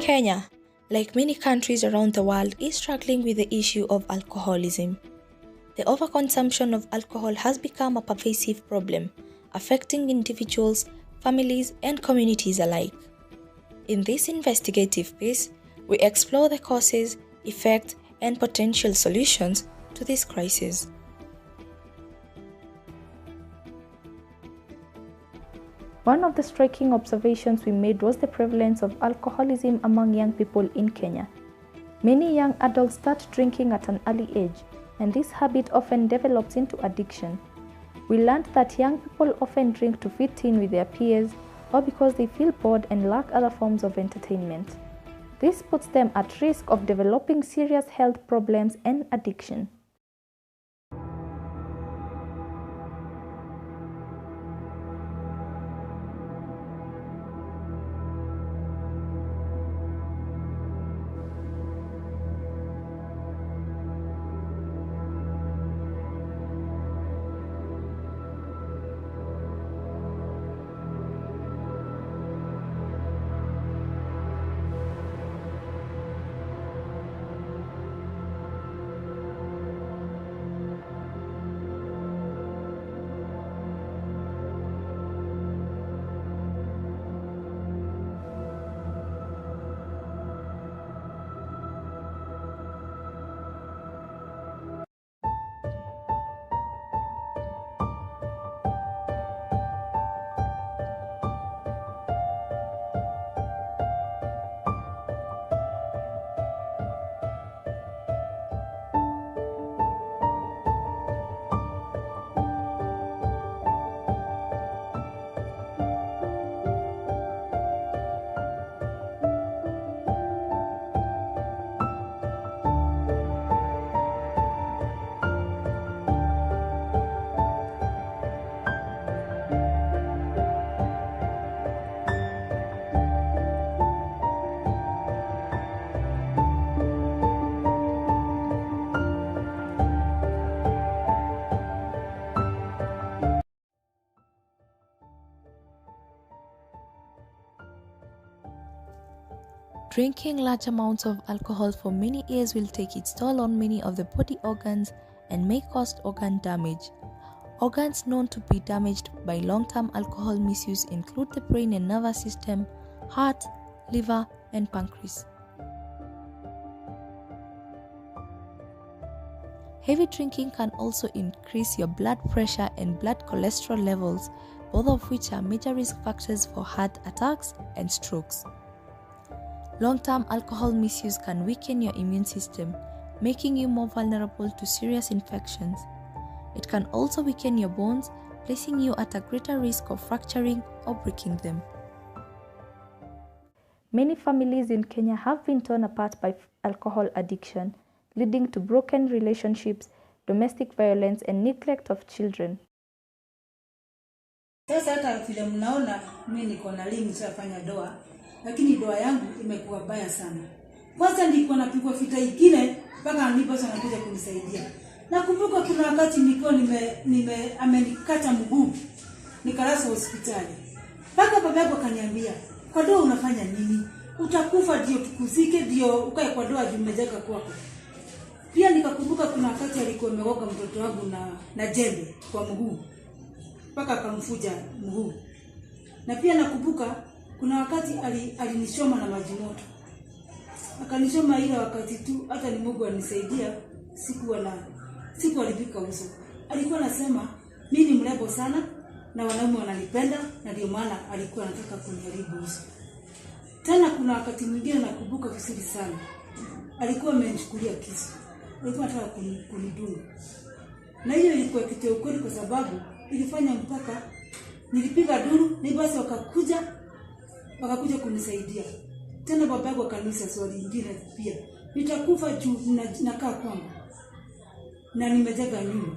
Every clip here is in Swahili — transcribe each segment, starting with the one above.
Kenya, like many countries around the world, is struggling with the issue of alcoholism. The overconsumption of alcohol has become a pervasive problem, affecting individuals, families, and communities alike. In this investigative piece, we explore the causes, effects, and potential solutions to this crisis. One of the striking observations we made was the prevalence of alcoholism among young people in Kenya. Many young adults start drinking at an early age, and this habit often develops into addiction. We learned that young people often drink to fit in with their peers or because they feel bored and lack other forms of entertainment. This puts them at risk of developing serious health problems and addiction. Drinking large amounts of alcohol for many years will take its toll on many of the body organs and may cause organ damage. Organs known to be damaged by long-term alcohol misuse include the brain and nervous system, heart, liver, and pancreas. Heavy drinking can also increase your blood pressure and blood cholesterol levels, both of which are major risk factors for heart attacks and strokes. Long-term alcohol misuse can weaken your immune system, making you more vulnerable to serious infections. It can also weaken your bones, placing you at a greater risk of fracturing or breaking them. Many families in Kenya have been torn apart by alcohol addiction, leading to broken relationships, domestic violence, and neglect of children. Sasa hata vile mnaona mimi niko na lini nishafanya doa, lakini doa yangu imekuwa baya sana. Kwanza nilikuwa napigwa vita ingine mpaka niliposa anakuja kunisaidia. Nakumbuka kuna wakati nilikuwa amenikata mguu, nikalazwa hospitali. Mpaka baba yangu akaniambia, "Kwa doa unafanya nini? Utakufa ndio tukuzike ndio ukae kwa doa jumejeka kwako." Pia nikakumbuka kuna wakati alikuwa ameoga mtoto wangu na jembe kwa mguu. Mpaka akamfuja mguu. Na pia nakumbuka kuna wakati alinishoma na maji moto. Akanishoma ile wakati tu hata ni Mungu anisaidia sikuharibika uso. Alikuwa anasema mimi ni mrembo sana na wanaume wananipenda na ndio maana alikuwa anataka kuniharibu uso. Tena kuna wakati mwingine nakumbuka vizuri sana. Alikuwa amenichukulia kisu. Alikuwa anataka kunidunga. Na hiyo ilikuwa kitu ya ukweli kwa sababu ilifanya mpaka nilipiga duru, ni basi wakakuja kunisaidia. Tena baba yangu akaniuliza swali lingine pia. Nitakufa juu nakaa kwangu. Na nimejenga nyumba.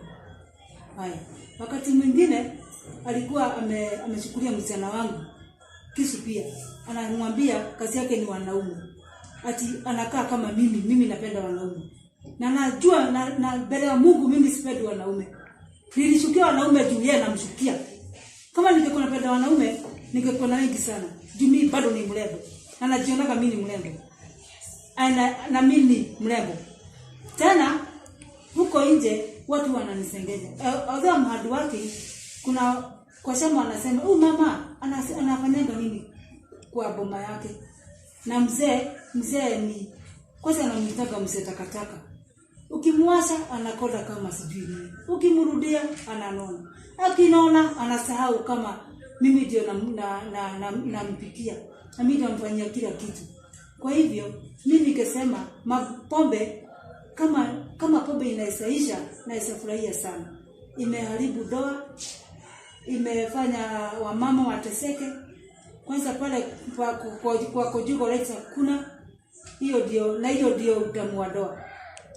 Haya. Wakati mwingine alikuwa amechukulia msichana wangu kisu pia. Anamwambia kazi yake ni wanaume. Ati anakaa kama mimi napenda wanaume. Na najua na mbele ya Mungu mimi sipendi wanaume. Nilishukia wanaume juu yeye namshukia. Kama ningekuwa napenda wanaume, ningekuwa na wengi sana. Juu mimi bado ni mrembo. anajiona kama mimi ni mrembo. Na mimi ni mrembo. Tena huko nje watu wananisengenya. Although mhadu wake kuna kwa shamba anasema, mama anafanyanga nini kwa boma yake?" Na mzee ni kwanza anamtaka mzee takataka. Ukimwasha anakoda kama sijui nini. Ukimrudia ananona. Akinona anasahau kama mimi ndio nampikia. Na mimi ndio namfanyia kila kitu. Kwa hivyo mimi ningesema pombe kama pombe inaisaisha na isafurahia sana. Imeharibu doa, imefanya wamama wateseke. Kwanza pale kwa kujugo lexa kuna hiyo ndio utamu wa doa.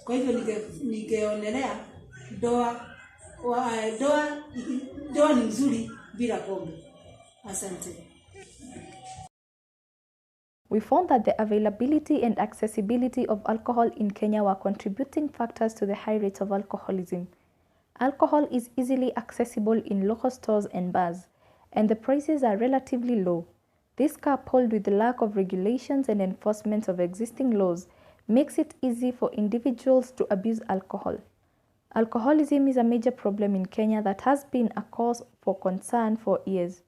Kwa hivyo ningeonelea doa ni nzuri bila pombe. Asante. We found that the availability and accessibility of alcohol in Kenya were contributing factors to the high rate of alcoholism. Alcohol is easily accessible in local stores and bars, and the prices are relatively low. This, coupled with the lack of regulations and enforcement of existing laws, makes it easy for individuals to abuse alcohol. Alcoholism is a major problem in Kenya that has been a cause for concern for years.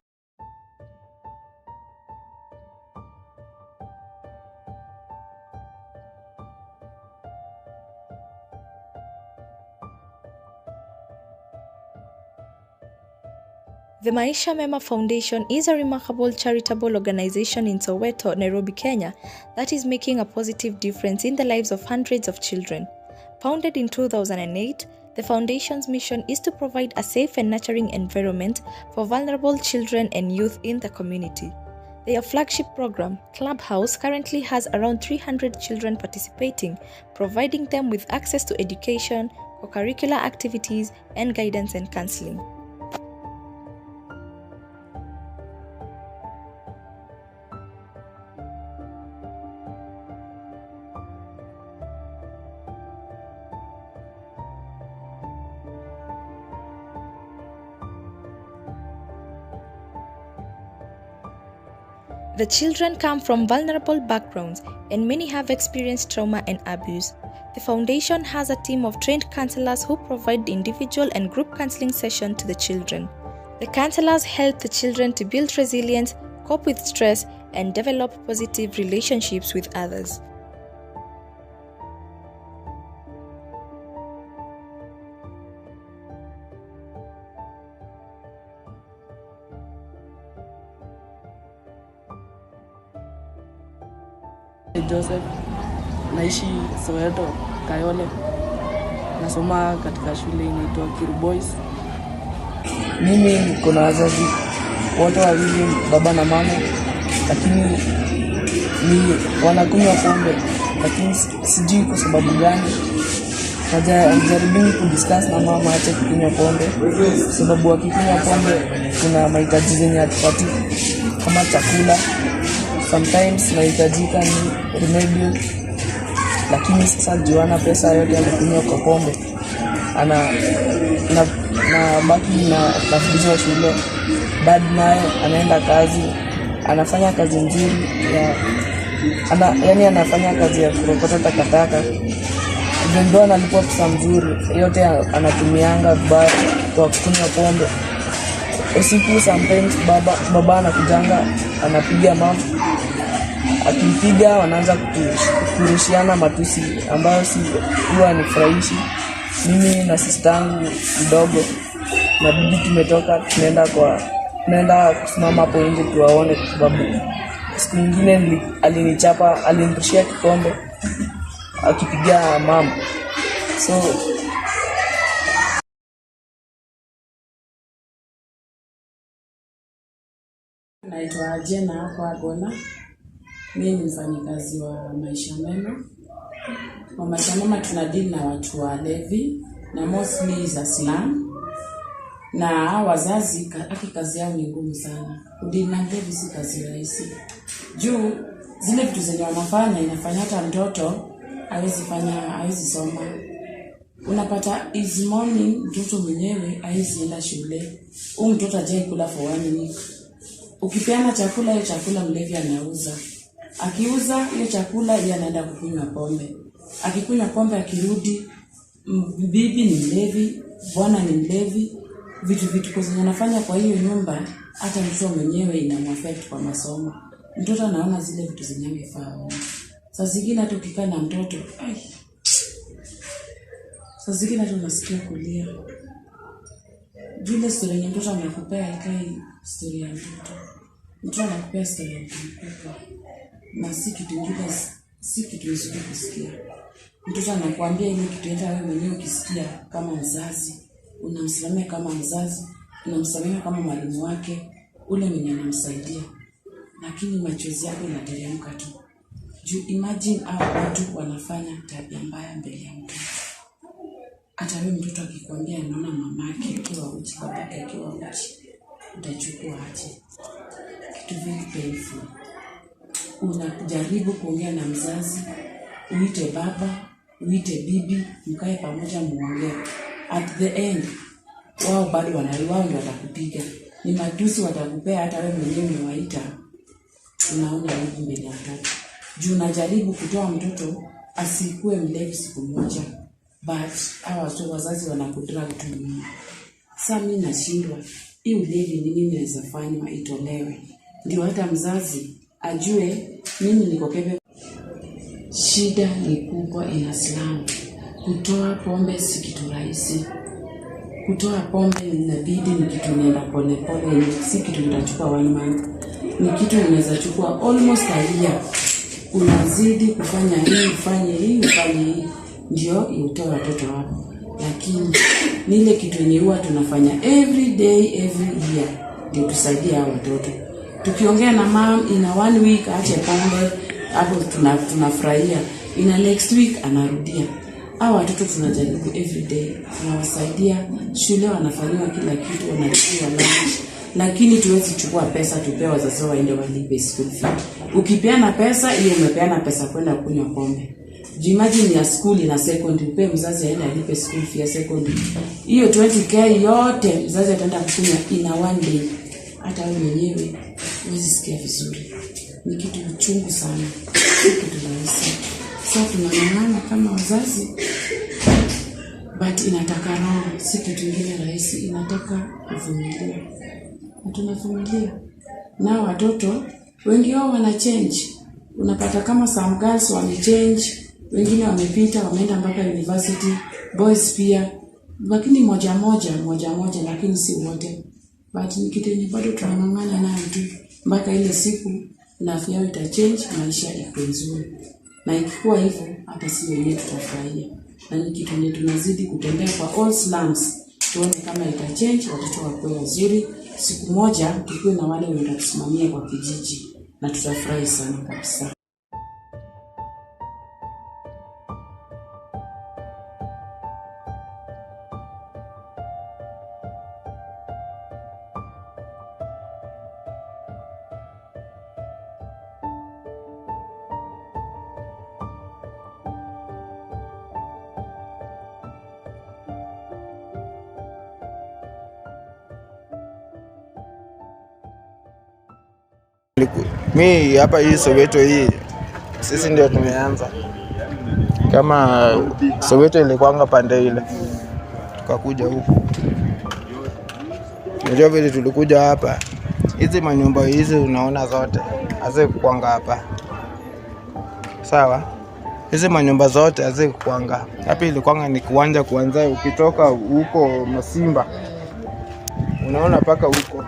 The Maisha Mema Foundation is a remarkable charitable organization in Soweto, Nairobi, Kenya, that is making a positive difference in the lives of hundreds of children. Founded in 2008, the foundation's mission is to provide a safe and nurturing environment for vulnerable children and youth in the community. Their flagship program, Clubhouse, currently has around 300 children participating, providing them with access to education, co-curricular activities, and guidance and counseling. The children come from vulnerable backgrounds and many have experienced trauma and abuse. The foundation has a team of trained counselors who provide individual and group counseling sessions to the children. The counselors help the children to build resilience, cope with stress, and develop positive relationships with others. Joseph, naishi Soweto, Kayole. Nasoma katika shule inaitwa Kiru Boys. Mimi niko na wazazi wote wawili, baba na mama, lakini ni wanakunywa pombe, lakini sijui kwa sababu gani. Najaribu kudiscuss na mama ache kunywa pombe, sababu wakikunywa pombe kuna mahitaji zenye hatupati kama chakula. Sometimes nahitajika ni remedial, lakini sasa juana pesa yote anakunywa kwa pombe. Na baki na nafundishwa shule. Dad naye anaenda kazi, anafanya kazi nzuri anafanya kazi ya kurokota takataka. Ndio analipwa pesa nzuri, yote anatumianga vibaya kwa kunywa pombe. Usiku sometimes baba anakujanga anapiga mama. Akimpiga wanaanza kurushiana matusi ambayo si huwa nifurahishi. Mimi na sister yangu mdogo na bibi tumetoka tunaenda kusimama hapo nje tuwaone, kwa sababu siku nyingine alinichapa, alinirushia kikombe akipiga mama. So naitwa Jena kwa Gona. Mimi ni mfanyikazi wa Maisha Mema. Kwa Maisha Mema tunadili na watu walevi na mostly za slum. Na wazazi kazi yao ni ngumu sana. Kudili na levi si kazi rahisi. Juu zile vitu zenye wanafanya inafanya hata mtoto hawezi soma. Unapata is morning mtoto mwenyewe hawezi enda shule. Huyu mtoto hajai kula for 1 week. Ukipeana chakula, hiyo chakula mlevi anauza. Akiuza hiyo chakula yeye anaenda kukunywa pombe. Akikunywa pombe akirudi, bibi ni mlevi, bwana ni mlevi. Vitu kwa sababu anafanya kwa hiyo nyumba, hata mtoto mwenyewe inamwaffect kwa masomo. Mtoto anaona zile vitu zinyangefaa. Saa zingine hata ukikaa na mtoto, saa zingine hata unasikia kulia. Jule story yenye mtoto anakupea ikai story ya mtoto. Mtoto anakupea story ya mtoto. Na si kitu ingine, si kitu nzuri kusikia. Mtoto anakuambia ile kitu hata wewe mwenyewe ukisikia kama mzazi, unamsimamia kama mzazi, unamsimamia kama mwalimu wake, ule mwenye anamsaidia. Lakini machozi yako yanateremka tu. Imagine hao watu wanafanya tabia mbaya mbele ya mtoto. Hata wewe mtoto akikwambia anaona mamake akiwa uchi, babake akiwa uchi, utachukua aje? Kitu very painful. Unajaribu kuongea na mzazi, uite baba, uite bibi, mkae pamoja muongee. At the end, wao bado wao ndio watakupiga. Ni matusi watakupea hata wewe mwenyewe umewaita. Unaona hivi mbele ya mtoto. Juu unajaribu kutoa mtoto asikue mlevi siku moja. But hawa wazazi wanakudrag tu nyuma. Sasa mimi nashindwa. Hii ulevi ni nini inaweza fanywa itolewe? Ndio hata mzazi ajue mimi niko kebe. Shida ni kubwa Islam. Kutoa pombe si kitu rahisi. Kutoa pombe inabidi ni kitu nenda pole pole, si kitu kitachukua 1 month. Ni kitu inaweza chukua almost a year. Unazidi kufanya hii, ufanye hii ndio utoe watoto wako. Lakini ni ile kitu yenye huwa tunafanya every day every year ndio tusaidie hao watoto. Tukiongea na mom ina 1 week aache pombe, hapo tunafurahia. Ina next week anarudia. Hao watoto tunajaribu every day. Tunawasaidia, shule wanafanywa kila kitu, wanalipiwa lunch. Lakini tuwezi chukua pesa tupewe wazazi waende walipe school fee. Ukipeana pesa, hiyo umepeana pesa kwenda kunywa pombe. Imagine ya school na secondary, upe mzazi aende alipe school fee ya secondary. Hiyo 20k yote mzazi ataenda kukunywa ina 1 day. Hata wewe mwenyewe huwezi sikia vizuri. Ni kitu chungu sana. Kitu rahisi. Sasa tunang'ang'ana kama wazazi. But inataka roho, si kitu kingine rahisi, inataka kuvumilia. Na tunavumilia. Na watoto wengi wao wana change. Unapata kama some girls wame change, wengine wamepita wameenda mpaka university, boys pia. Lakini moja lakini si wote. But ni kitu yenye bado tunang'ang'ana nayo tu mpaka ile siku na afya yao itachange, maisha ikuwe nzuri. Na ikikuwa hivyo hata si wenyewe tutafurahia. Na ni kitu yenye tunazidi kutembea kwa all slums, tuone kama itachange, watoto wakuwe wazuri. Siku moja tukiwe na wale wenye kusimamia kwa kijiji na tutafurahi sana kabisa. Mi hapa hii Soweto hii sisi ndio tumeanza. Kama Soweto ilikuanga pande ile, tukakuja huku. Ndio vile tulikuja hapa. Hizi manyumba hizi unaona zote hazikuanga hapa. Sawa? Hizi manyumba zote hazikuanga. Hapa ilikuanga ni kiwanja kuanza, ukitoka huko Masimba unaona paka huko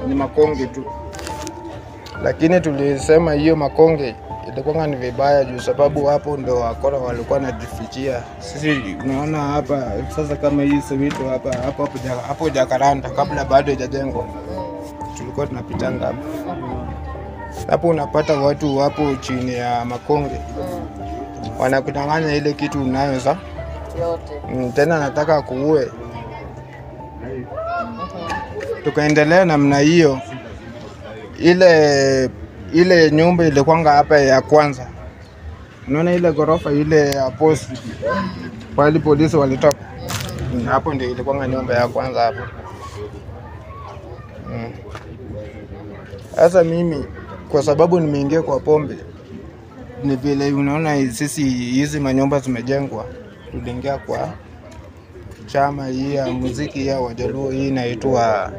ni makonge tu. Lakini tulisema hiyo makonge ilikuwa ni vibaya juu sababu hapo ndo wakora walikuwa wanajifichia. Sisi unaona hapa sasa kama hii Soweto hapo Jakaranda kabla bado haijajengwa. Tulikuwa tunapitanga hapo. Hapo unapata watu hapo chini ya makonge. Wanakudanganya ile kitu unayoweza yote. Tena nataka kuue. Tukaendelea namna hiyo. Ile nyumba ilikuanga hapa ya kwanza. Unaona ile gorofa ile ya post pale polisi walitoka. Hapo ndio ilikuanga nyumba ya kwanza hapo. Sasa mimi kwa sababu nimeingia kwa pombe. Ni vile unaona sisi hizi manyumba zimejengwa, tuliingia kwa chama hii ya muziki ya Wajaluo, hii inaitwa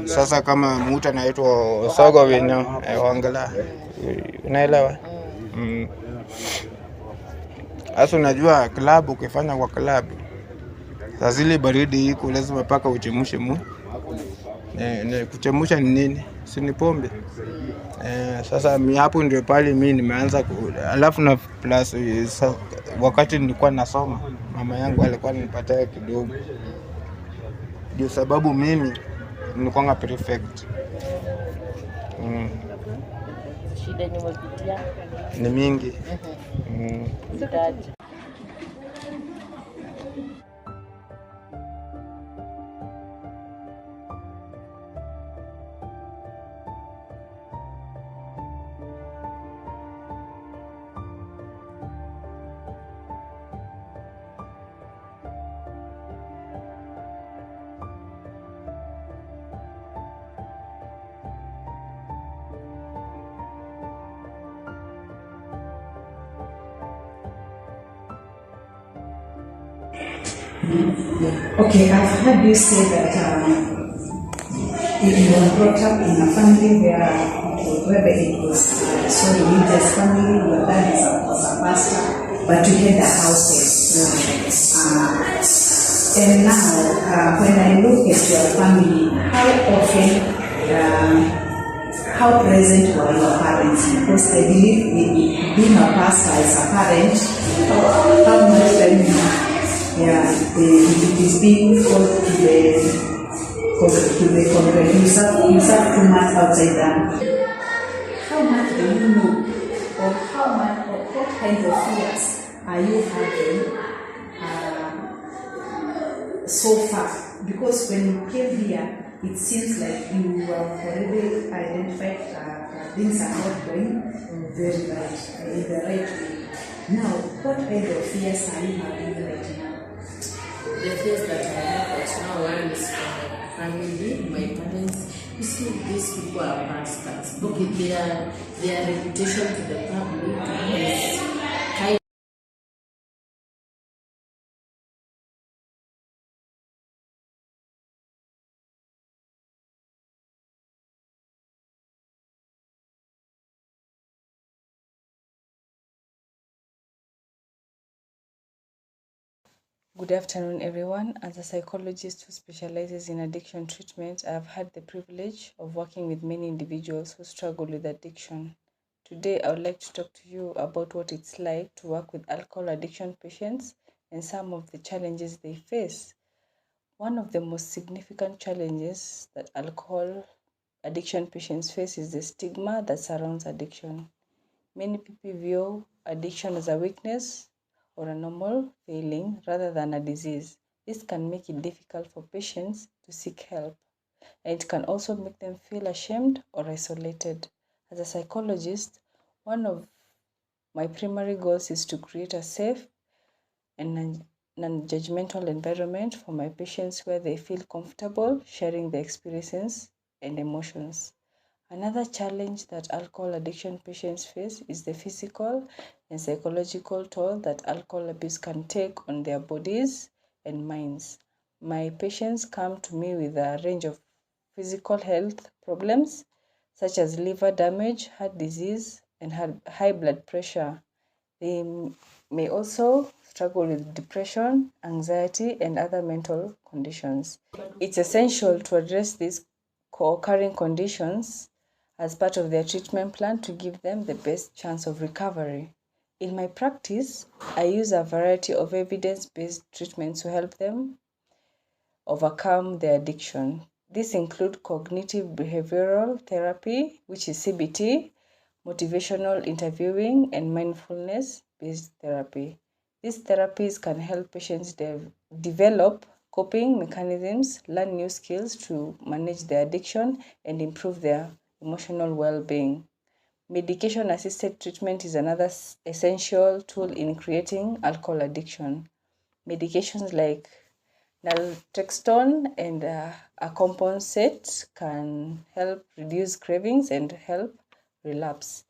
sasa, kama mtu anaitwa Sogo Wenyo Wangala, unaelewa? Sasa unajua klabu, ukifanya kwa klabu sasa zile baridi iko lazima paka uchemshe kuchemsha ni nini? Si ni pombe. Sasa hapo ndio pale mimi nimeanza alafu na plus wakati nilikuwa nasoma mama yangu alikuwa ananipatia kidogo. Ndio sababu mimi nilikuwa prefect. Shida nimepitia ni mingi. Okay, I've heard you say that you were brought up in a family where it was so religious family. Your dad was a pastor, but you had a household. And now, when I look at your family, how present were your parents? Because I believe being a pastor as a parent, how much time it is being called to the congregation. You serve too much outside them. How much do you know, or what kind of fears are you having so far? Because when you came here, it seems like you have already identified things are not going very right, in the right way. Now, what kind of fears are you having right now? the fears that I have right now. One is from my family, my parents. You see, these people are pastors. Okay, their reputation to the public is kind. Good afternoon, everyone. As a psychologist who specializes in addiction treatment, I have had the privilege of working with many individuals who struggle with addiction. Today, I would like to talk to you about what it's like to work with alcohol addiction patients and some of the challenges they face. One of the most significant challenges that alcohol addiction patients face is the stigma that surrounds addiction. Many people view addiction as a weakness or a normal failing rather than a disease. This can make it difficult for patients to seek help, and it can also make them feel ashamed or isolated. As a psychologist, one of my primary goals is to create a safe and non-judgmental environment for my patients where they feel comfortable sharing their experiences and emotions. Another challenge that alcohol addiction patients face is the physical and psychological toll that alcohol abuse can take on their bodies and minds. My patients come to me with a range of physical health problems such as liver damage, heart disease, and high blood pressure. They may also struggle with depression, anxiety, and other mental conditions. It's essential to address these co-occurring conditions as part of their treatment plan to give them the best chance of recovery. In my practice, I use a variety of evidence-based treatments to help them overcome their addiction. These include cognitive behavioral therapy, which is CBT, motivational interviewing, and mindfulness-based therapy. These therapies can help patients develop coping mechanisms, learn new skills to manage their addiction, and improve their emotional well-being. Medication-assisted treatment is another essential tool in creating alcohol addiction. Medications like naltrexone and a compound set can help reduce cravings and help relapse.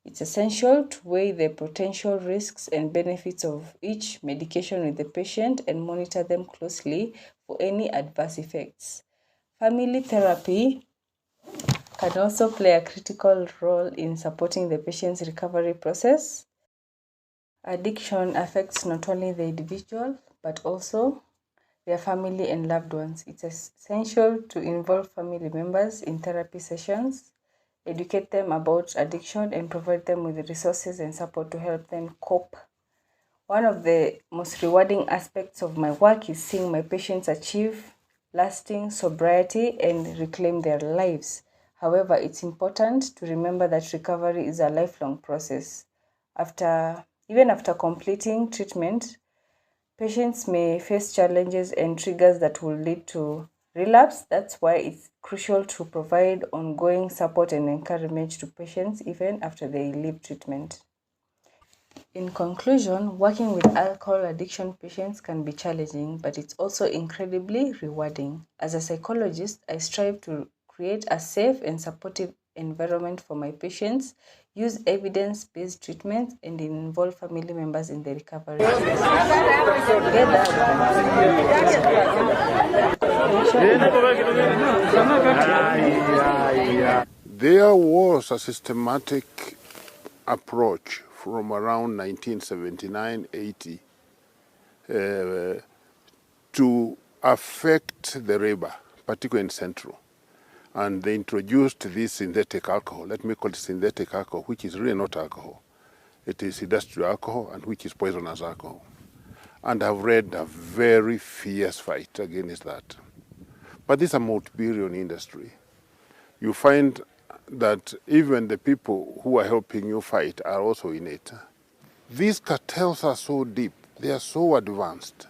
It's essential to weigh the potential risks and benefits of each medication with the patient and monitor them closely for any adverse effects. Family therapy can also play a critical role in supporting the patient's recovery process. Addiction affects not only the individual but also their family and loved ones. It's essential to involve family members in therapy sessions, educate them about addiction, and provide them with the resources and support to help them cope. One of the most rewarding aspects of my work is seeing my patients achieve lasting sobriety and reclaim their lives. However, it's important to remember that recovery is a lifelong process. Even after completing treatment, patients may face challenges and triggers that will lead to relapse. That's why it's crucial to provide ongoing support and encouragement to patients even after they leave treatment. In conclusion, working with alcohol addiction patients can be challenging, but it's also incredibly rewarding. As a psychologist, I strive to create a safe and supportive environment for my patients, use evidence-based treatment, and involve family members in the recovery process. Together, there was a systematic approach from around 1979-80 to affect the river, particularly in Central. And they introduced this synthetic alcohol, let me call it synthetic alcohol, which is really not alcohol. It is industrial alcohol, and which is poisonous alcohol. And I've read a very fierce fight against that. But this is a multi-billion industry. You find that even the people who are helping you fight are also in it. These cartels are so deep, they are so advanced.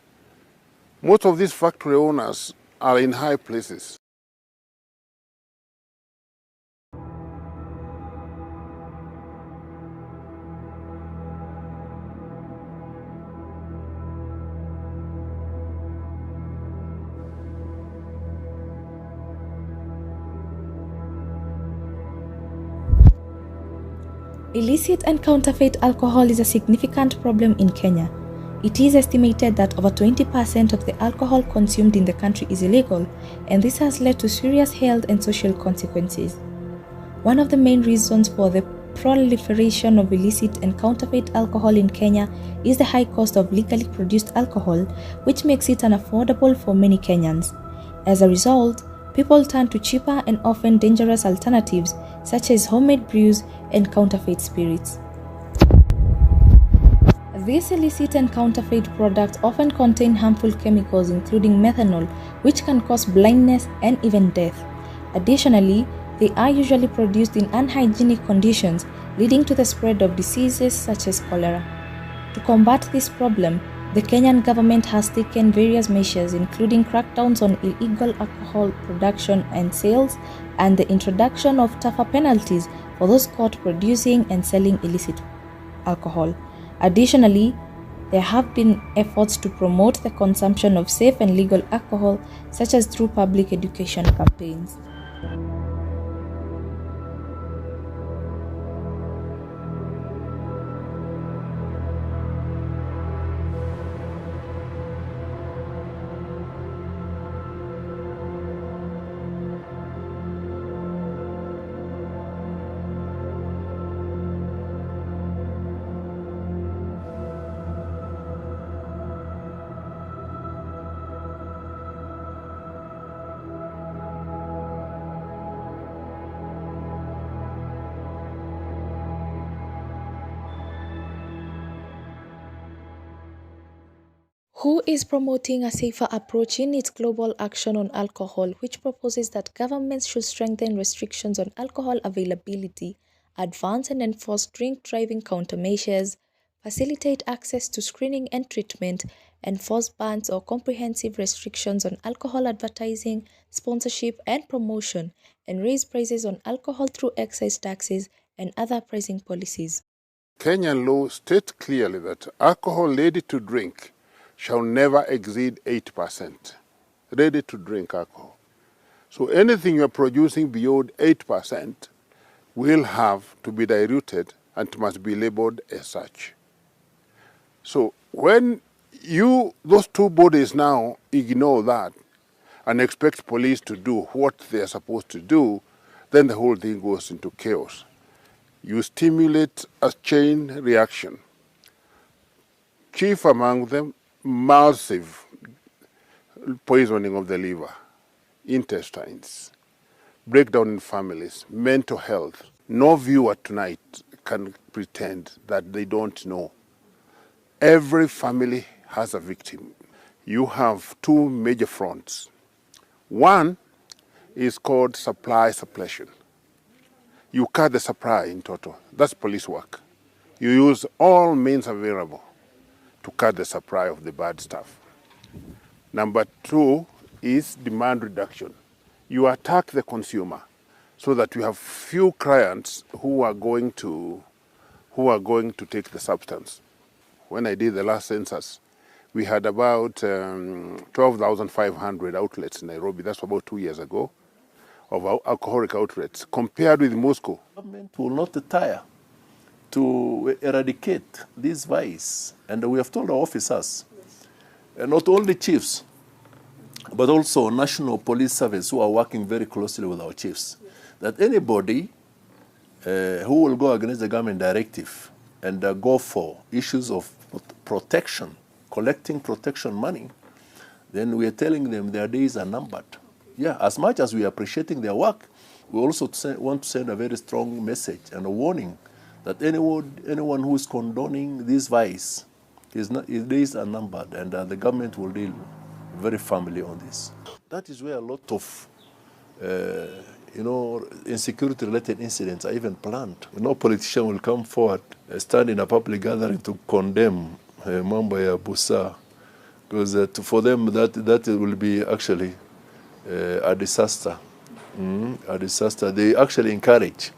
Most of these factory owners are in high places. Illicit and counterfeit alcohol is a significant problem in Kenya. It is estimated that over 20% of the alcohol consumed in the country is illegal, and this has led to serious health and social consequences. One of the main reasons for the proliferation of illicit and counterfeit alcohol in Kenya is the high cost of legally produced alcohol, which makes it unaffordable for many Kenyans. As a result, people turn to cheaper and often dangerous alternatives such as homemade brews and counterfeit spirits. These illicit and counterfeit products often contain harmful chemicals including methanol, which can cause blindness and even death. Additionally, they are usually produced in unhygienic conditions, leading to the spread of diseases such as cholera. To combat this problem, the Kenyan government has taken various measures including crackdowns on illegal alcohol production and sales and the introduction of tougher penalties for those caught producing and selling illicit alcohol. Additionally, there have been efforts to promote the consumption of safe and legal alcohol, such as through public education campaigns. WHO is promoting a safer approach in its global action on alcohol, which proposes that governments should strengthen restrictions on alcohol availability, advance and enforce drink-driving countermeasures, facilitate access to screening and treatment, enforce bans or comprehensive restrictions on alcohol advertising, sponsorship and promotion, and raise prices on alcohol through excise taxes and other pricing policies. Kenyan law states clearly that alcohol ready to drink shall never exceed 8%. Ready to drink alcohol. So anything you're producing beyond 8% will have to be diluted and must be labeled as such. So when those two bodies now ignore that and expect police to do what they are supposed to do, then the whole thing goes into chaos. You stimulate a chain reaction. Chief among them, massive poisoning of the liver, intestines, breakdown in families, mental health. No viewer tonight can pretend that they don't know. Every family has a victim. You have two major fronts. One is called supply suppression. You cut the supply in total. That's police work. You use all means available to cut the supply of the bad stuff. Number two is demand reduction. You attack the consumer so that you have few clients who are going to take the substance. When I did the last census, we had about 12,500 outlets in Nairobi. That's about 2 years ago, of alcoholic outlets, compared with Moscow. Government will not tire to eradicate this vice. And we have told our officers, not only chiefs, but also National Police Service, who are working very closely with our chiefs, that anybody who will go against the government directive and go for issues of protection, collecting protection money, then we are telling them their days are numbered. Yeah, as much as we are appreciating their work, we also want to send a very strong message and a warning that anyone who is condoning this vice, his days are numbered, and the government will deal very firmly on this. That is where a lot of insecurity-related incidents are even planned. No politician will come forward, stand in a public gathering to condemn mambo ya busa, because for them that will be actually a disaster. A disaster. They actually encourage.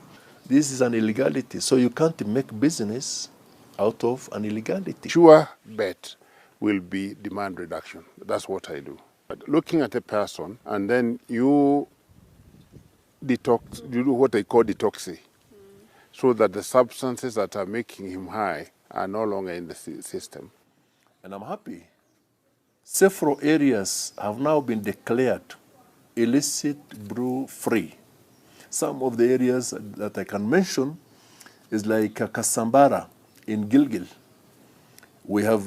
This is an illegality, so you can't make business out of an illegality. Sure bet will be demand reduction. That's what I do. But looking at a person, and then you do what I call detoxing, so that the substances that are making him high are no longer in the system. And I'm happy. Several areas have now been declared illicit brew free. Some of the areas that I can mention is like Kasambara in Gilgil. We have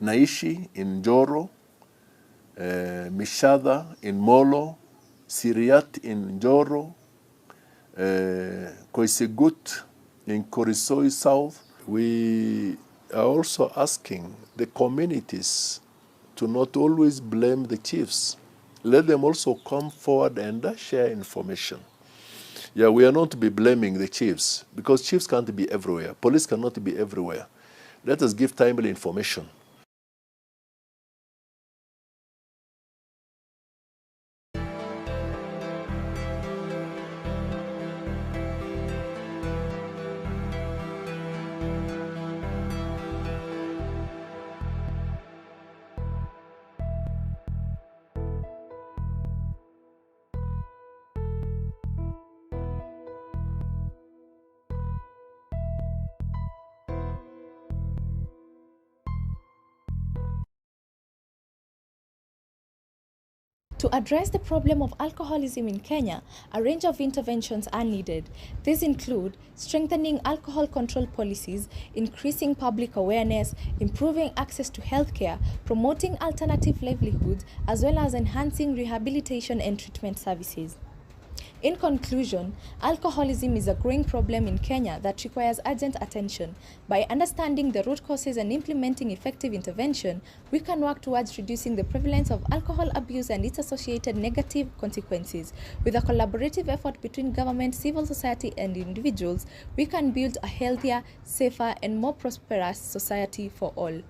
Naishi in Njoro, Mishada in Molo, Siriat in Njoro, Koisegut in Korisoi South. We are also asking the communities to not always blame the chiefs. Let them also come forward and share information. Yeah, we are not to be blaming the chiefs, because chiefs can't be everywhere. Police cannot be everywhere. Let us give timely information. To address the problem of alcoholism in Kenya, a range of interventions are needed. These include strengthening alcohol control policies, increasing public awareness, improving access to healthcare, promoting alternative livelihoods, as well as enhancing rehabilitation and treatment services. In conclusion, alcoholism is a growing problem in Kenya that requires urgent attention. By understanding the root causes and implementing effective intervention, we can work towards reducing the prevalence of alcohol abuse and its associated negative consequences. With a collaborative effort between government, civil society, and individuals, we can build a healthier, safer, and more prosperous society for all.